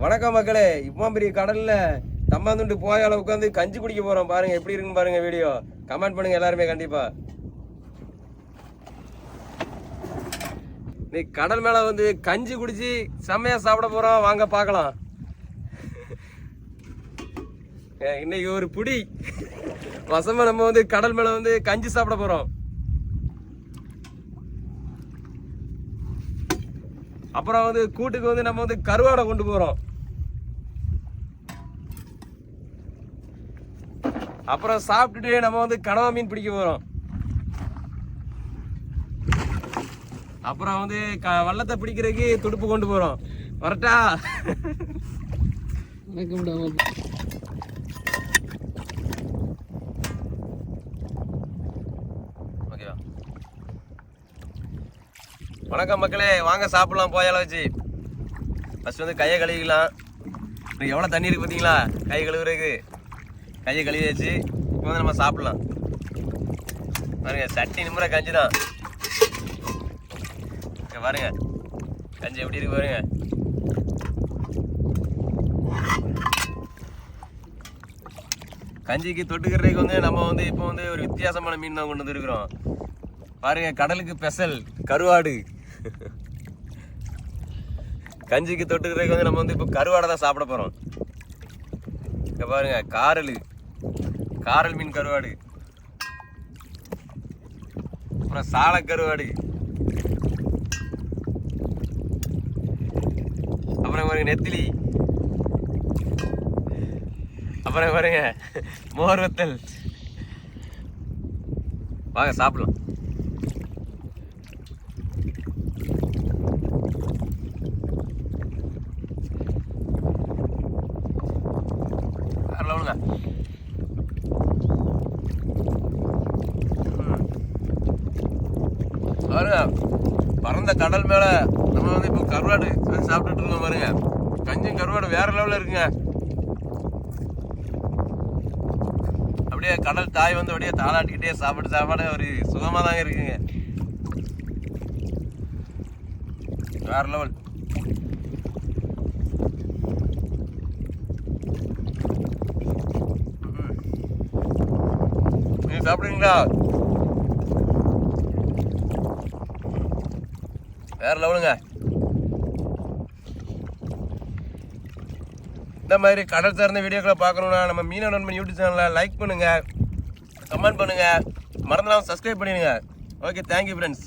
வணக்கம் மக்களே. இப்போ பெரிய கடல்ல தம்மாந்துண்டு போயால உட்காந்து கஞ்சி குடிக்க போறோம். பாருங்க எப்படி இருக்குன்னு பாருங்க. வீடியோ கமெண்ட் பண்ணுங்க எல்லாருமே கண்டிப்பா. நீ கடல் மேல வந்து கஞ்சி குடிச்சு செம்மையா சாப்பிட போறோம். வாங்க பார்க்கலாம். இன்னைக்கு ஒரு புடி வசமா நம்ம வந்து கடல் மேல வந்து கஞ்சி சாப்பிட போறோம். அப்புறம் வந்து கூட்டுக்கு வந்து நம்ம வந்து கருவாடை கொண்டு போறோம். அப்புறம் சாப்பிட்டுட்டு நம்ம வந்து கனவா மீன் பிடிக்க போறோம். அப்புறம் வந்து வள்ளத்தை பிடிக்கிறதுக்கு துடுப்பு கொண்டு போறோம். வரட்டா? ஓகேவா? வணக்கம் மக்களே, வாங்க சாப்பிடலாம். போயால வச்சு ஃபர்ஸ்ட் வந்து கையை கழுவிக்கலாம். எவ்வளோ தண்ணி இருக்கு பார்த்தீங்களா? கை கழுவுறதுக்கு கையை கழுவி வச்சு இப்போ வந்து நம்ம சாப்பிடலாம். பாருங்க, சட்டி நிமிர கஞ்சி தான். பாருங்க கஞ்சி எப்படி இருக்கு பாருங்க. கஞ்சிக்கு தொட்டுக்கிறதுக்கு வந்து நம்ம வந்து இப்போ வந்து ஒரு வித்தியாசமான மீன் தான் கொண்டு வந்துருக்கிறோம். பாருங்க, கடலுக்கு ஸ்பெஷல் கருவாடு. கஞ்சிக்கு தொட்டுக்கிறதுக்கு வந்து நம்ம வந்து இப்போ கருவாடை தான் சாப்பிட போறோம். இங்க பாருங்க, காரல் மீன் கருவாடு, அப்புறம் சால கருவாடு, அப்புறம் பாருங்க நெத்திலி, அப்புறம் பாருங்க மோர் வத்தல். வாங்க சாப்பிடலாம். பாருங்க, பறந்த கடல் மேல நம்ம வந்து இப்போ கருவாடு சாப்பிட்டுட்டு இருக்கோம். பாருங்க, கஞ்சும் கருவாடு வேற லெவலில் இருக்குங்க. அப்படியே கடல் தாய் வந்து அப்படியே தாளாட்டிக்கிட்டே சாப்பாடு ஒரு சுகமா தாங்க இருக்குங்க. வேற லெவல். நீங்க சாப்பிடுறீங்களா? வேற லெவலுங்க. இந்த மாதிரி கடல் சார்ந்த வீடியோக்களை பார்க்கணும்னா நம்ம மீனவ நண்பன் யூடியூப் சேனலை லைக் பண்ணுங்க, கமெண்ட் பண்ணுங்க, மறந்துடாம சப்ஸ்கிரைப் பண்ணிடுங்க. Okay, thank you friends.